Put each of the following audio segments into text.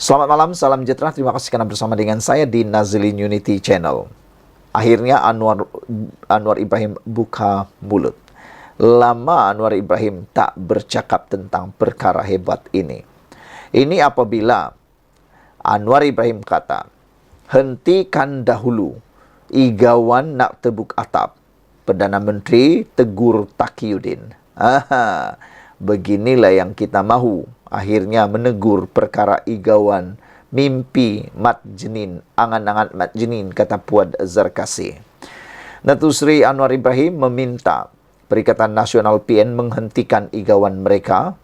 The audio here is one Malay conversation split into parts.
Selamat malam, salam sejahtera. Terima kasih karena bersama dengan saya di Nazilin Unity Channel. Akhirnya Anwar Ibrahim buka mulut. Lama Anwar Ibrahim tak bercakap tentang perkara hebat ini. Ini apabila Anwar Ibrahim kata, hentikan dahulu, Igawan nak tebuk atap. Perdana Menteri tegur Taqiyuddin. Beginilah yang kita mahu. Akhirnya menegur perkara Igawan mimpi mat jenin, angan-angan mat jenin, kata Puad Zarkasi. Datuk Seri Anwar Ibrahim meminta Perikatan Nasional PN menghentikan Igawan mereka,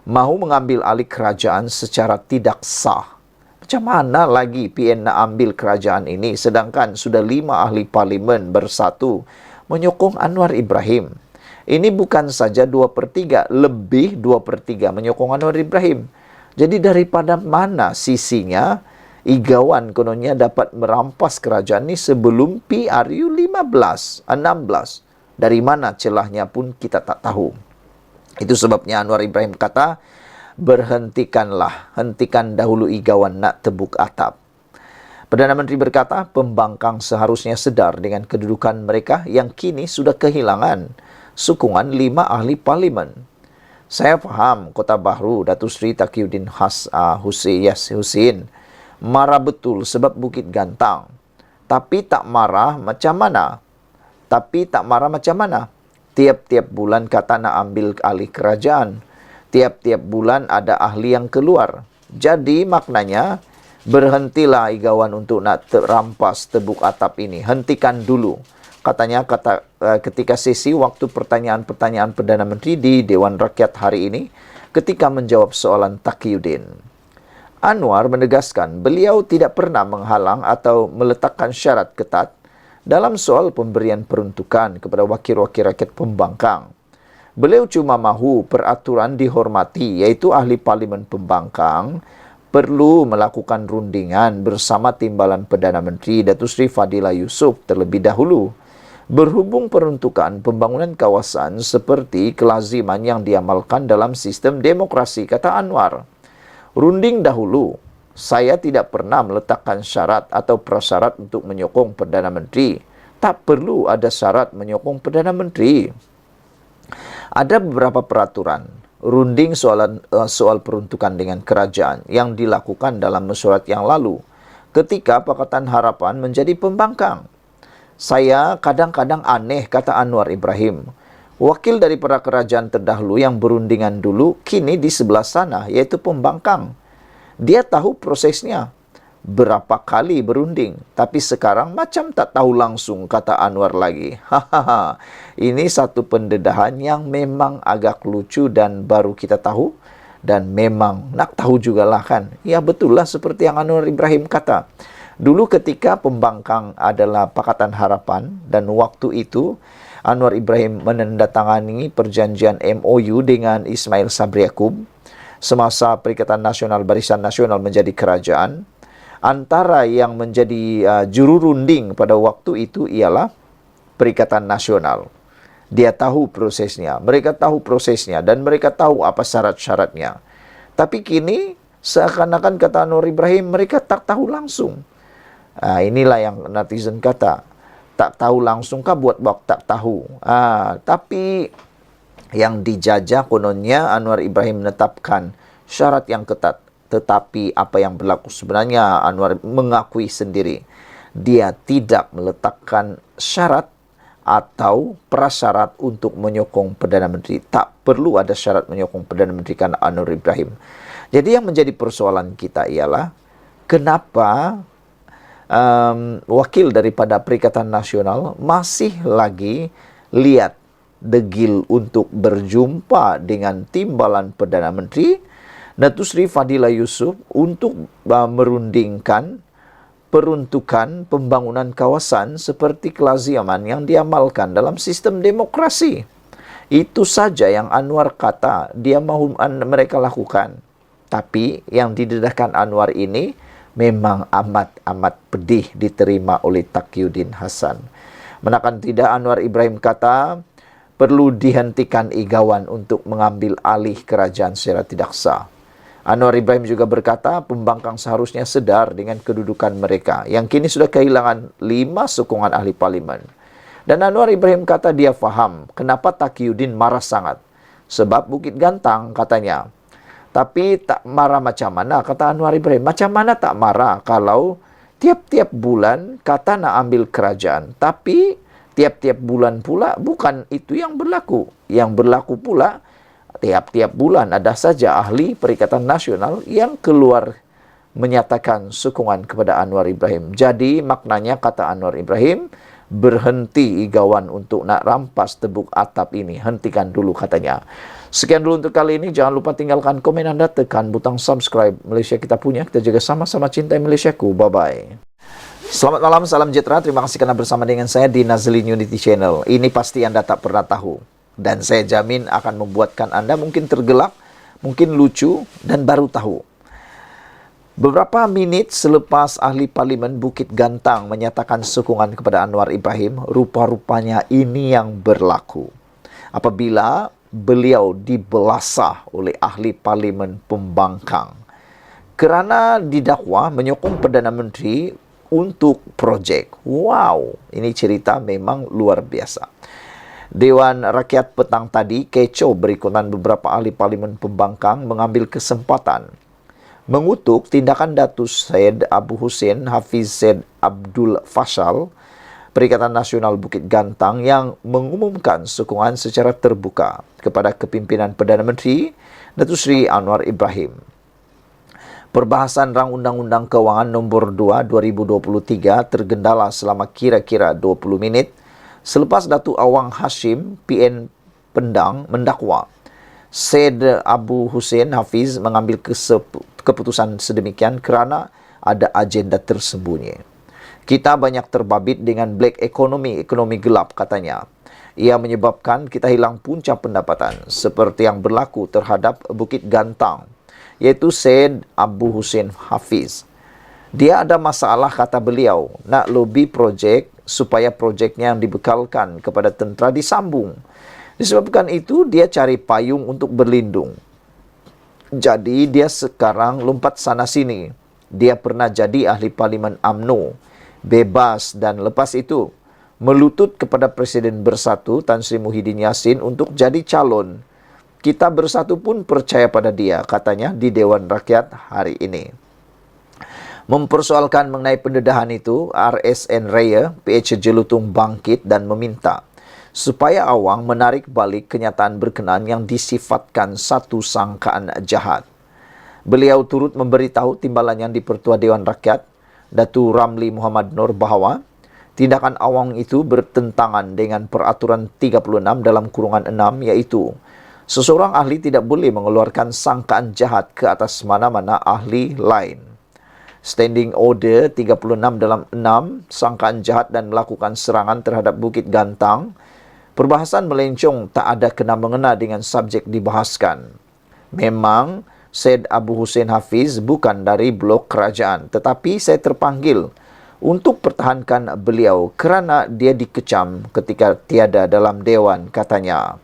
mahu mengambil alih kerajaan secara tidak sah. Macam mana lagi PN nak ambil kerajaan ini sedangkan sudah 5 ahli parlimen bersatu menyokong Anwar Ibrahim. Ini bukan saja 2/3, lebih 2/3 menyokong Anwar Ibrahim. Jadi daripada mana sisinya Igawan kononnya dapat merampas kerajaan ini sebelum PRU 15, 16. Dari mana celahnya pun kita tak tahu. Itu sebabnya Anwar Ibrahim kata, berhentikanlah, hentikan dahulu Igawan nak tebuk atap. Perdana Menteri berkata, pembangkang seharusnya sedar dengan kedudukan mereka yang kini sudah kehilangan sokongan 5 ahli parlimen. Saya faham Kota Bahru, Datuk Seri Taqiyuddin Husin marah betul sebab Bukit Gantang. Tapi tak marah macam mana? Tiap-tiap bulan kata nak ambil alih kerajaan. Tiap-tiap bulan ada ahli yang keluar. Jadi maknanya, berhentilah Igawan untuk nak terampas tebuk atap ini. Hentikan dulu. Katanya ketika sesi waktu pertanyaan-pertanyaan Perdana Menteri di Dewan Rakyat hari ini ketika menjawab soalan Taqiyuddin. Anwar menegaskan beliau tidak pernah menghalang atau meletakkan syarat ketat dalam soal pemberian peruntukan kepada wakil-wakil rakyat pembangkang. Beliau cuma mahu peraturan dihormati, iaitu ahli parlimen pembangkang perlu melakukan rundingan bersama timbalan Perdana Menteri Datuk Seri Fadilah Yusof terlebih dahulu. Berhubung peruntukan pembangunan kawasan seperti kelaziman yang diamalkan dalam sistem demokrasi, kata Anwar. Runding dahulu, saya tidak pernah meletakkan syarat atau prasyarat untuk menyokong Perdana Menteri. Tak perlu ada syarat menyokong Perdana Menteri. Ada beberapa peraturan runding soal peruntukan dengan kerajaan yang dilakukan dalam mesyuarat yang lalu ketika Pakatan Harapan menjadi pembangkang. Saya kadang-kadang aneh, kata Anwar Ibrahim. Wakil daripada kerajaan terdahulu yang berundingan dulu kini di sebelah sana, iaitu pembangkang. Dia tahu prosesnya. Berapa kali berunding, tapi sekarang macam tak tahu langsung, kata Anwar lagi. Hahaha, ini satu pendedahan yang memang agak lucu dan baru kita tahu. Dan memang nak tahu jugalah kan. Ya betul lah seperti yang Anwar Ibrahim kata. Dulu ketika pembangkang adalah Pakatan Harapan dan waktu itu Anwar Ibrahim menandatangani perjanjian MOU dengan Ismail Sabri Yaakob semasa Perikatan Nasional Barisan Nasional menjadi kerajaan. Antara yang menjadi juru runding pada waktu itu ialah Perikatan Nasional. Dia tahu prosesnya, mereka tahu prosesnya dan mereka tahu apa syarat-syaratnya. Tapi kini seakan-akan kata Anwar Ibrahim mereka tak tahu langsung. Inilah yang netizen kata, tak tahu langsung kah buat tak tahu. Tapi yang dijajah kononnya Anwar Ibrahim menetapkan syarat yang ketat. Tetapi apa yang berlaku sebenarnya Anwar mengakui sendiri. Dia tidak meletakkan syarat atau prasyarat untuk menyokong Perdana Menteri. Tak perlu ada syarat menyokong Perdana Menteri karena Anwar Ibrahim. Jadi yang menjadi persoalan kita ialah kenapa wakil daripada Perikatan Nasional masih lagi lihat degil untuk berjumpa dengan timbalan Perdana Menteri Datuk Seri Fadilah Yusof untuk merundingkan peruntukan pembangunan kawasan seperti kelaziman yang diamalkan dalam sistem demokrasi. Itu saja yang Anwar kata dia mahu mereka lakukan. Tapi yang didedahkan Anwar ini memang amat pedih diterima oleh Taqiyuddin Hasan. Menakan tidak Anwar Ibrahim kata perlu dihentikan Igawan untuk mengambil alih kerajaan secara tidak sah. Anwar Ibrahim juga berkata pembangkang seharusnya sedar dengan kedudukan mereka yang kini sudah kehilangan 5 sokongan ahli parlimen. Dan Anwar Ibrahim kata dia faham kenapa Taqiyuddin marah sangat. Sebab Bukit Gantang katanya. Tapi tak marah macam mana, kata Anwar Ibrahim. Macam mana tak marah kalau tiap-tiap bulan kata nak ambil kerajaan. Tapi tiap-tiap bulan pula bukan itu yang berlaku. Yang berlaku pula tiap-tiap bulan ada saja ahli Perikatan Nasional yang keluar menyatakan sokongan kepada Anwar Ibrahim. Jadi maknanya kata Anwar Ibrahim, berhenti igawan untuk nak rampas tebuk atap ini. Hentikan dulu katanya. Sekian dulu untuk kali ini. Jangan lupa tinggalkan komen Anda, tekan butang subscribe. Malaysia kita punya, kita jaga sama-sama cintai Malaysiaku. Bye-bye. Selamat malam, salam sejahtera. Terima kasih karena bersama dengan saya di Nazlin Unity Channel. Ini pasti Anda tak pernah tahu. Dan saya jamin akan membuatkan Anda mungkin tergelak, mungkin lucu, dan baru tahu. Beberapa menit selepas ahli parlimen Bukit Gantang menyatakan sokongan kepada Anwar Ibrahim, rupa-rupanya ini yang berlaku. Apabila beliau dibelasah oleh ahli parlimen pembangkang kerana didakwa menyokong Perdana Menteri untuk projek. Wow, ini cerita memang luar biasa. Dewan Rakyat petang tadi kecoh berikutan beberapa ahli parlimen pembangkang mengambil kesempatan mengutuk tindakan Datuk Syed Abu Hussein Hafiz Syed Abdul Fashal, Perikatan Nasional Bukit Gantang yang mengumumkan sokongan secara terbuka kepada kepimpinan Perdana Menteri Datuk Seri Anwar Ibrahim. Perbahasan Rang Undang-Undang Kewangan Nombor 2 2023 tergendala selama kira-kira 20 minit selepas Datuk Awang Hashim PN Pendang mendakwa Syed Abu Hussein Hafiz mengambil keputusan sedemikian kerana ada agenda tersembunyi. Kita banyak terbabit dengan black economy, ekonomi gelap katanya. Ia menyebabkan kita hilang punca pendapatan seperti yang berlaku terhadap Bukit Gantang, iaitu Syed Abu Hussein Hafiz. Dia ada masalah, kata beliau, nak lobby projek supaya projeknya yang dibekalkan kepada tentera disambung. Disebabkan itu, dia cari payung untuk berlindung. Jadi, dia sekarang lompat sana-sini. Dia pernah jadi ahli parlimen UMNO, bebas, dan lepas itu melutut kepada Presiden Bersatu Tan Sri Muhyiddin Yassin untuk jadi calon. Kita Bersatu pun percaya pada dia, katanya di Dewan Rakyat hari ini. Mempersoalkan mengenai pendedahan itu, RSN Raya, PH Jelutung bangkit dan meminta supaya Awang menarik balik kenyataan berkenaan yang disifatkan satu sangkaan jahat. Beliau turut memberitahu timbalan yang di-Pertua Dewan Rakyat, Datu Ramli Muhammad Nur, bahawa tindakan Awang itu bertentangan dengan Peraturan 36 dalam kurungan 6, iaitu seseorang ahli tidak boleh mengeluarkan sangkaan jahat ke atas mana-mana ahli lain. Standing Order 36 dalam 6, sangkaan jahat dan melakukan serangan terhadap Bukit Gantang, perbahasan melencong tak ada kena-mengena dengan subjek dibahaskan. Memang, Syed Abu Hussein Hafiz bukan dari blok kerajaan, tetapi saya terpanggil untuk pertahankan beliau kerana dia dikecam ketika tiada dalam dewan, katanya.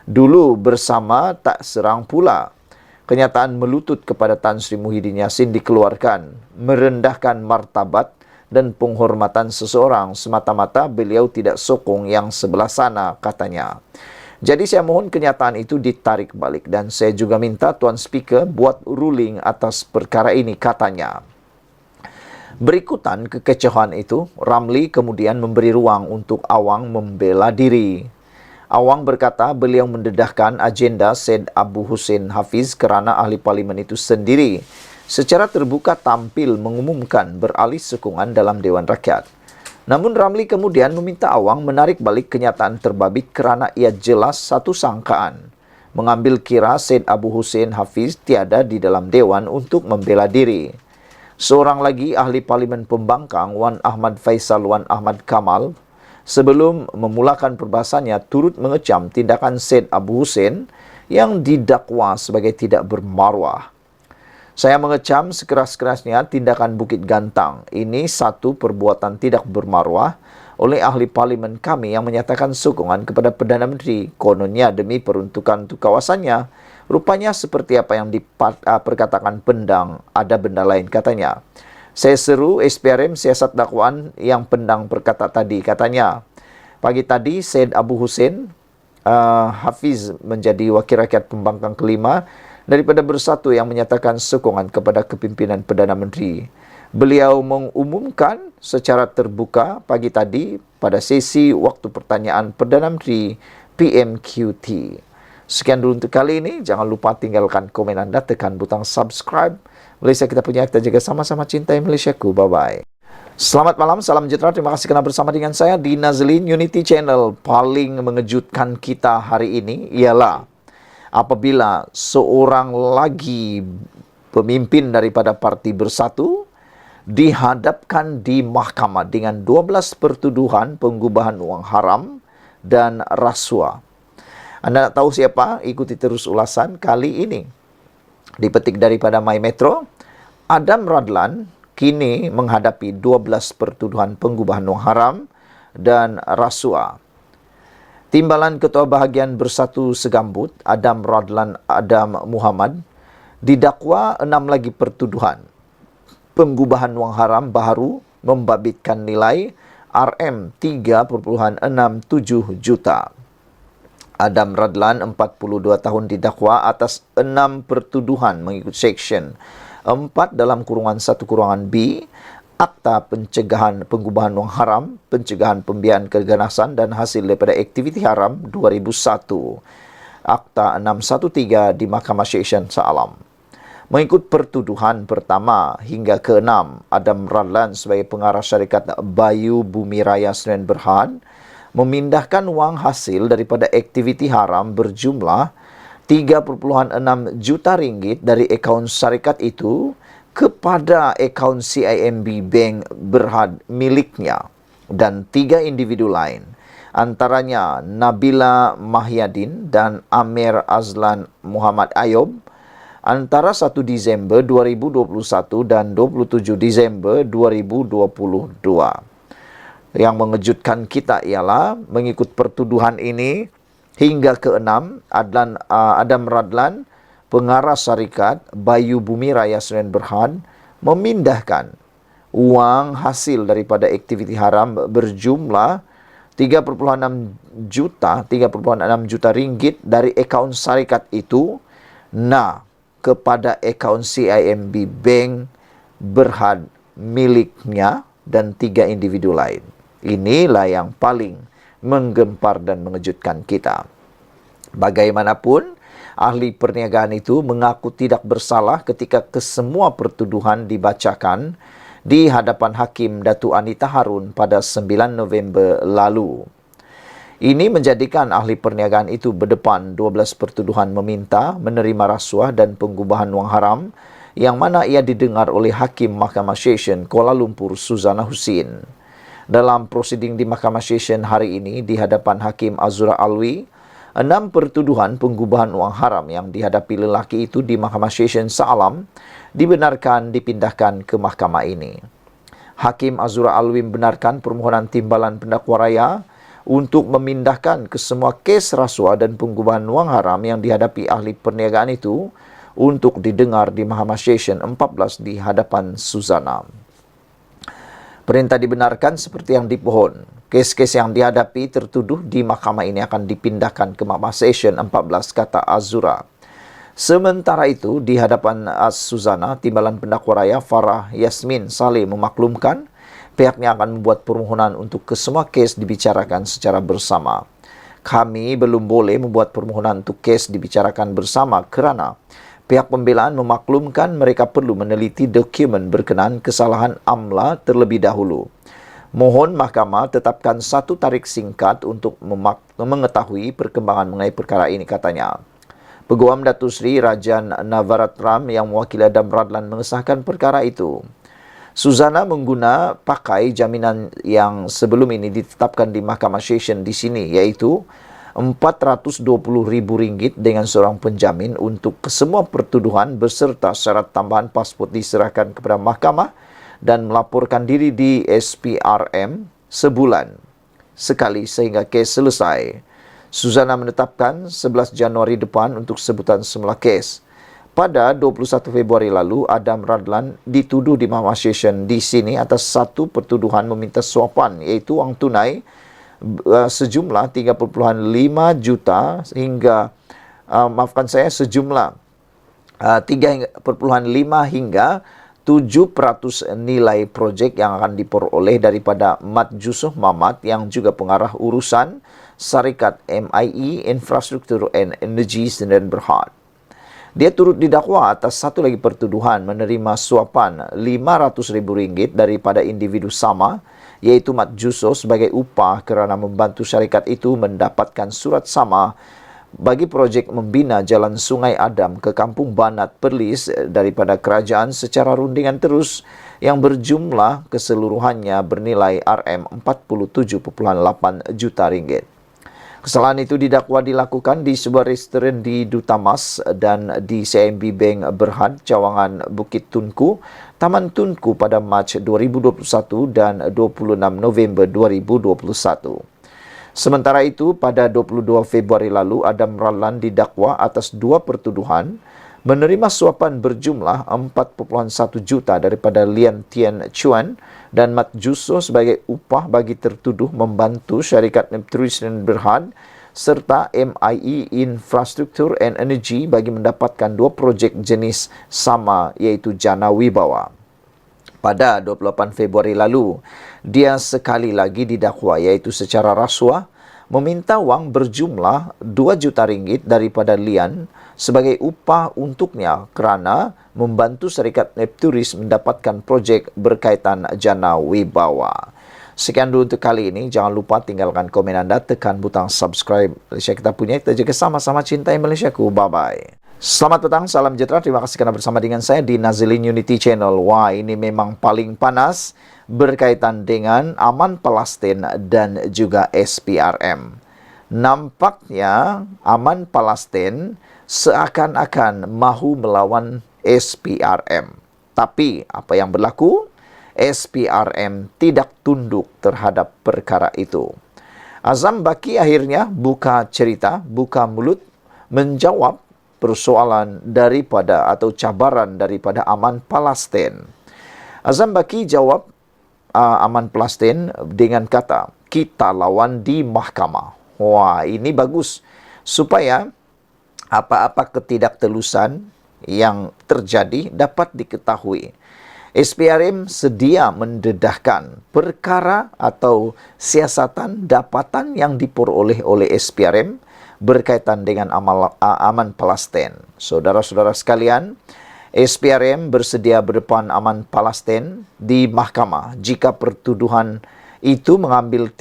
Dulu bersama tak serang pula. Kenyataan melutut kepada Tan Sri Muhyiddin Yassin dikeluarkan, merendahkan martabat dan penghormatan seseorang semata-mata beliau tidak sokong yang sebelah sana, katanya. Jadi saya mohon kenyataan itu ditarik balik dan saya juga minta Tuan Speaker buat ruling atas perkara ini, katanya. Berikutan kekecohan itu, Ramli kemudian memberi ruang untuk Awang membela diri. Awang berkata beliau mendedahkan agenda Syed Abu Hussein Hafiz kerana ahli parlimen itu sendiri secara terbuka tampil mengumumkan beralih sokongan dalam Dewan Rakyat. Namun Ramli kemudian meminta Awang menarik balik kenyataan terbabit kerana ia jelas satu sangkaan, mengambil kira Syed Abu Hussein Hafiz tiada di dalam Dewan untuk membela diri. Seorang lagi ahli parlimen pembangkang, Wan Ahmad Faisal Wan Ahmad Kamal, sebelum memulakan perbahasannya turut mengecam tindakan Syed Abu Hussein yang didakwa sebagai tidak bermaruah. Saya mengecam sekeras-kerasnya tindakan Bukit Gantang. Ini satu perbuatan tidak bermaruah oleh ahli parlimen kami yang menyatakan sokongan kepada Perdana Menteri. Kononnya demi peruntukan untuk kawasannya Rupanya seperti apa yang diperkatakan Pendang, ada benda lain katanya. Saya seru SPRM siasat dakwaan yang Pendang berkata tadi. Katanya, pagi tadi Syed Abu Hussein Hafiz menjadi wakil rakyat pembangkang kelima daripada Bersatu yang menyatakan sokongan kepada kepimpinan Perdana Menteri. Beliau mengumumkan secara terbuka pagi tadi pada sesi waktu pertanyaan Perdana Menteri PMQT. Sekian dulu untuk kali ini. Jangan lupa tinggalkan komen anda, tekan butang subscribe. Malaysia kita punya, kita jaga sama-sama, cintai Malaysiaku. Bye-bye. Selamat malam, salam sejahtera. Terima kasih kerana bersama dengan saya di Nazlin Unity Channel. Paling mengejutkan kita hari ini ialah apabila seorang lagi pemimpin daripada Parti Bersatu dihadapkan di mahkamah dengan 12 pertuduhan penggubahan wang haram dan rasuah. Anda nak tahu siapa? Ikuti terus ulasan kali ini. Dipetik daripada My Metro, Adam Radlan kini menghadapi 12 pertuduhan penggubahan wang haram dan rasuah. Timbalan Ketua Bahagian Bersatu Segambut, Adam Radlan Adam Muhammad, didakwa 6 lagi pertuduhan penggubahan wang haram baharu membabitkan nilai RM3.67 juta. Adam Radlan, 42 tahun, didakwa atas 6 pertuduhan mengikut Seksyen 4 dalam kurungan 1 kurangan B, Akta Pencegahan Penggubahan Wang Haram, Pencegahan Pembiayaan Keganasan dan Hasil daripada Aktiviti Haram 2001, Akta 613 di Mahkamah Seksyen Shah Alam. Mengikut pertuduhan pertama hingga ke-6, Adam Radlan sebagai pengarah syarikat Bayu Bumi Raya Sdn Bhd memindahkan wang hasil daripada aktiviti haram berjumlah 3.6 juta ringgit dari akaun syarikat itu kepada akaun CIMB Bank Berhad miliknya dan 3 individu lain, antaranya Nabila Mahyadin dan Amir Azlan Muhammad Ayub, antara 1 Disember 2021 dan 27 Disember 2022. Yang mengejutkan kita ialah mengikut pertuduhan ini hingga ke-6, Adam Radlan, pengarah syarikat Bayu Bumi Raya Sdn Bhd, memindahkan wang hasil daripada aktiviti haram berjumlah 3.6 juta ringgit dari akaun syarikat itu kepada akaun CIMB Bank Berhad miliknya dan 3 individu lain. Inilah yang paling menggempar dan mengejutkan kita. Bagaimanapun, ahli perniagaan itu mengaku tidak bersalah ketika kesemua pertuduhan dibacakan di hadapan Hakim Datuk Anita Harun pada 9 November lalu. Ini menjadikan ahli perniagaan itu berdepan 12 pertuduhan meminta, menerima rasuah dan penggubahan wang haram yang mana ia didengar oleh Hakim Mahkamah Seksyen Kuala Lumpur Suzana Husin. Dalam prosiding di Mahkamah Seksyen hari ini di hadapan Hakim Azura Alwi, 6 pertuduhan penggubahan wang haram yang dihadapi lelaki itu di Mahkamah Seksyen Shah Alam dibenarkan dipindahkan ke mahkamah ini. Hakim Azura Alwi membenarkan permohonan timbalan pendakwa raya untuk memindahkan ke semua kes rasuah dan penggubahan wang haram yang dihadapi ahli perniagaan itu untuk didengar di Mahkamah Seksyen 14 di hadapan Suzana. Perintah dibenarkan seperti yang dipohon. Kes-kes yang dihadapi tertuduh di mahkamah ini akan dipindahkan ke Mahkamah Seksyen 14, kata Azura. Sementara itu, di hadapan Suzana, timbalan pendakwa raya Farah Yasmin Saleh memaklumkan pihaknya akan membuat permohonan untuk kesemua kes dibicarakan secara bersama. Kami belum boleh membuat permohonan untuk kes dibicarakan bersama kerana pihak pembelaan memaklumkan mereka perlu meneliti dokumen berkenaan kesalahan amla terlebih dahulu. Mohon mahkamah tetapkan satu tarikh singkat untuk mengetahui perkembangan mengenai perkara ini, katanya. Peguam Datuk Seri Rajan Navaratram yang mewakili Adam Radlan mengesahkan perkara itu. Suzana mengguna pakai jaminan yang sebelum ini ditetapkan di Mahkamah Seksyen di sini, iaitu RM420,000 dengan seorang penjamin untuk kesemua pertuduhan beserta syarat tambahan pasport diserahkan kepada mahkamah dan melaporkan diri di SPRM sebulan sekali sehingga kes selesai. Suzana menetapkan 11 Januari depan untuk sebutan semula kes. Pada 21 Februari lalu, Adam Radlan dituduh di Mahkamah Session di sini atas satu pertuduhan meminta suapan, iaitu wang tunai sejumlah 3.5 juta hingga sejumlah 3.5 hingga 7% nilai projek yang akan diperoleh daripada Mat Yusof Mamat yang juga pengarah urusan Syarikat MIE Infrastruktur and Energy Sdn Berhad. Dia turut didakwa atas satu lagi pertuduhan menerima suapan RM500,000 daripada individu sama, iaitu Mat Yusof sebagai upah kerana membantu syarikat itu mendapatkan surat sama bagi projek membina Jalan Sungai Adam ke Kampung Banat Perlis daripada kerajaan secara rundingan terus yang berjumlah keseluruhannya bernilai RM47.8 juta ringgit. Kesalahan itu didakwa dilakukan di sebuah restoran di Dutamas dan di CIMB Bank Berhad, Cawangan Bukit Tunku, Taman Tunku pada Mac 2021 dan 26 November 2021. Sementara itu, pada 22 Februari lalu, Adam Radlan didakwa atas dua pertuduhan menerima suapan berjumlah 4.1 juta daripada Lian Tian Chuan dan Mat Yusof sebagai upah bagi tertuduh membantu syarikat Nepturis dan Berhad serta MIE Infrastruktur and Energy bagi mendapatkan dua projek jenis sama, iaitu Jana Wibawa. Pada 28 Februari lalu, dia sekali lagi didakwa, iaitu secara rasuah meminta wang berjumlah 2 juta ringgit daripada Lian sebagai upah untuknya kerana membantu syarikat Nepturis mendapatkan projek berkaitan Jana Wibawa. Sekian dulu untuk kali ini. Jangan lupa tinggalkan komen anda, tekan butang subscribe. Malaysia kita punya, kita jaga sama-sama cintai Malaysiaku. Bye-bye. Selamat petang, salam sejahtera. Terima kasih kerana bersama dengan saya di Nazilin Unity Channel. Wah, ini memang paling panas berkaitan dengan aman Palestin dan juga SPRM. Nampaknya aman Palestin seakan-akan mahu melawan SPRM. Tapi apa yang berlaku? SPRM tidak tunduk terhadap perkara itu. Azam Baki akhirnya buka cerita, buka mulut, menjawab persoalan daripada atau cabaran daripada aman Palestin. Azam Baki jawab aman Palestin dengan kata, kita lawan di mahkamah. Wah, ini bagus supaya apa-apa ketidaktelusan yang terjadi dapat diketahui. SPRM sedia mendedahkan perkara atau siasatan dapatan yang diperoleh oleh SPRM berkaitan dengan aman Palestin. Saudara-saudara sekalian, SPRM bersedia berdepan aman Palestin di mahkamah jika pertubuhan itu mengambil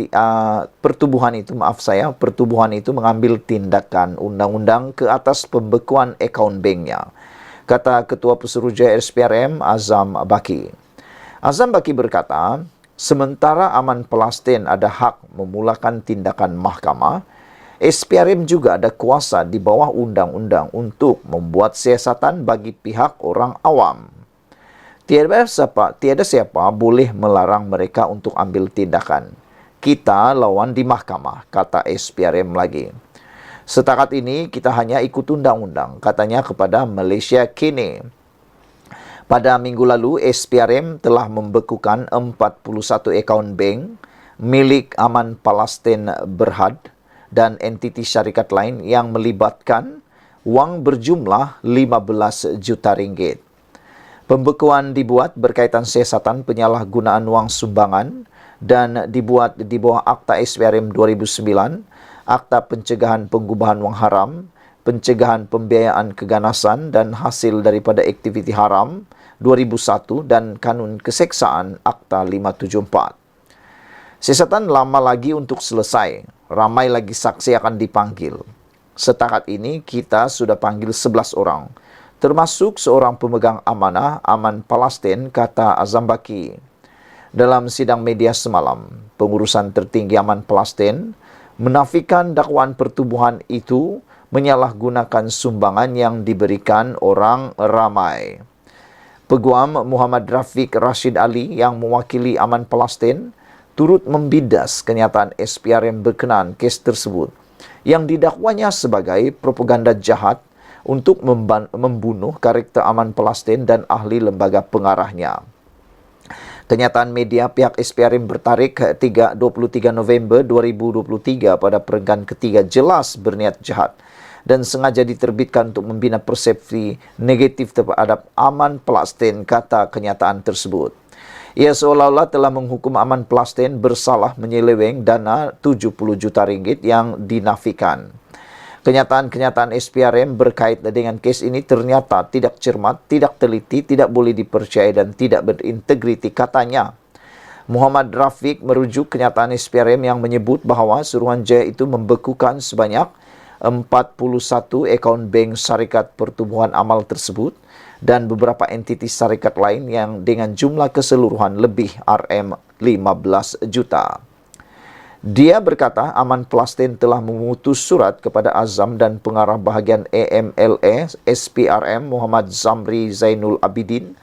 tindakan undang-undang ke atas pembekuan akaun banknya, kata Ketua Pesuruhjaya SPRM Azam Baki. Azam Baki berkata, sementara aman Palestin ada hak memulakan tindakan mahkamah, SPRM juga ada kuasa di bawah undang-undang untuk membuat siasatan bagi pihak orang awam. Tiada siapa boleh melarang mereka untuk ambil tindakan. Kita lawan di mahkamah, kata SPRM lagi. Setakat ini kita hanya ikut undang-undang, katanya kepada Malaysia Kini. Pada minggu lalu, SPRM telah membekukan 41 akaun bank milik aman Palestin Berhad dan entiti syarikat lain yang melibatkan wang berjumlah 15 juta ringgit. Pembekuan dibuat berkaitan siasatan penyalahgunaan wang sumbangan dan dibuat di bawah Akta SPRM 2009, Akta Pencegahan Pengubahan Wang Haram, Pencegahan Pembiayaan Keganasan dan Hasil daripada Aktiviti Haram 2001 dan Kanun Keseksaan Akta 574. Siasatan lama lagi untuk selesai. Ramai lagi saksi akan dipanggil. Setakat ini kita sudah panggil 11 orang, termasuk seorang pemegang amanah aman Palestin, kata Azam Baki. Dalam sidang media semalam, pengurusan tertinggi aman Palestin menafikan dakwaan pertubuhan itu menyalahgunakan sumbangan yang diberikan orang ramai. Peguam Muhammad Rafiq Rashid Ali yang mewakili aman Palestin turut membidas kenyataan SPRM berkenaan kes tersebut. yang didakwanya sebagai propaganda jahat untuk membunuh karakter Aman Palestin dan ahli lembaga pengarahnya. Kenyataan media pihak SPRM bertarik 23 November 2023 pada perenggan ketiga jelas berniat jahat dan sengaja diterbitkan untuk membina persepsi negatif terhadap Aman Palestin, kata kenyataan tersebut. Ia seolah-olah telah menghukum Aman Palestin bersalah menyeleweng dana 70 juta ringgit yang dinafikan. Kenyataan-kenyataan SPRM berkait dengan kes ini ternyata tidak cermat, tidak teliti, tidak boleh dipercayai dan tidak berintegriti, katanya. Muhammad Rafiq merujuk kenyataan SPRM yang menyebut bahawa Suruhanjaya itu membekukan sebanyak 41 akaun bank syarikat pertubuhan amal tersebut dan beberapa entiti syarikat lain yang dengan jumlah keseluruhan lebih RM15 juta. Dia berkata Aman Palestin telah mengutus surat kepada Azam dan pengarah bahagian AMLA SPRM Muhammad Zamri Zainul Abidin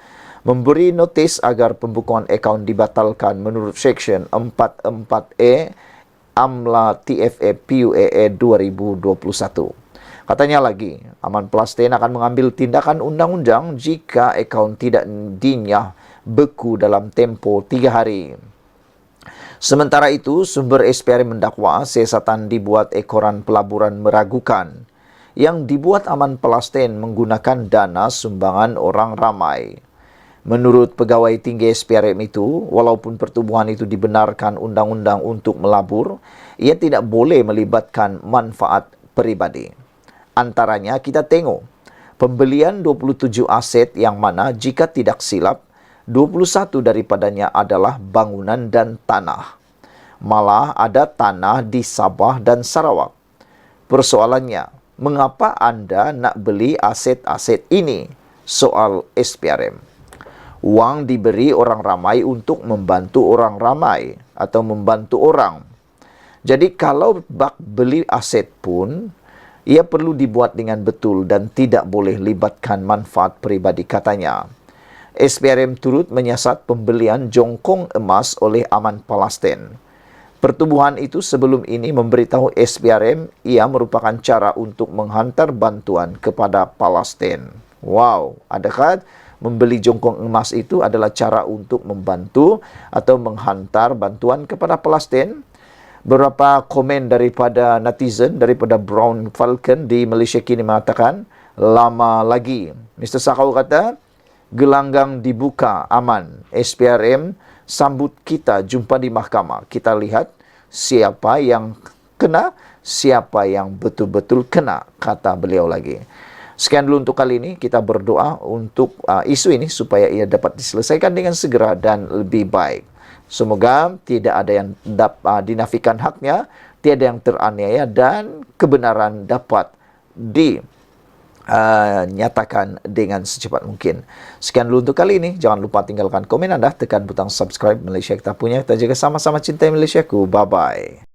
memberi notis agar pembukuan akaun dibatalkan menurut Seksyen 44A AMLA TFA PUAA 2021. Katanya lagi, Aman Palestin akan mengambil tindakan undang-undang jika akaun tidak dinyah beku dalam tempoh 3 hari. Sementara itu, sumber SPRM mendakwa siasatan dibuat ekoran pelaburan meragukan yang dibuat Aman Palestin menggunakan dana sumbangan orang ramai. Menurut pegawai tinggi SPRM itu, walaupun pertubuhan itu dibenarkan undang-undang untuk melabur, ia tidak boleh melibatkan manfaat peribadi. Antaranya kita tengok pembelian 27 aset yang mana jika tidak silap 21 daripadanya adalah bangunan dan tanah. Malah ada tanah di Sabah dan Sarawak. Persoalannya, mengapa anda nak beli aset-aset ini? Soal SPRM. Wang diberi orang ramai untuk membantu orang ramai atau membantu orang. Jadi kalau bak beli aset pun, ia perlu dibuat dengan betul dan tidak boleh libatkan manfaat peribadi, katanya. SPRM turut menyiasat pembelian jongkong emas oleh Aman Palestin. Pertubuhan itu sebelum ini memberitahu SPRM ia merupakan cara untuk menghantar bantuan kepada Palestin. Wow, adakah membeli jongkong emas itu adalah cara untuk membantu atau menghantar bantuan kepada Palestin? Beberapa komen daripada netizen, daripada Brown Falcon di Malaysia kini mengatakan, lama lagi. Mr. Sakau kata, gelanggang dibuka, aman. SPRM sambut kita, jumpa di mahkamah. Kita lihat siapa yang kena, siapa yang betul-betul kena, kata beliau lagi. Sekian dulu untuk kali ini. Kita berdoa untuk isu ini supaya ia dapat diselesaikan dengan segera dan lebih baik. Semoga tidak ada yang dinafikan haknya, tiada yang teraniaya dan kebenaran dapat nyatakan dengan secepat mungkin. Sekian dulu untuk kali ini. Jangan lupa tinggalkan komen anda, tekan butang subscribe. Malaysia kita punya, kita jaga sama-sama cintai Malaysiaku. Bye-bye.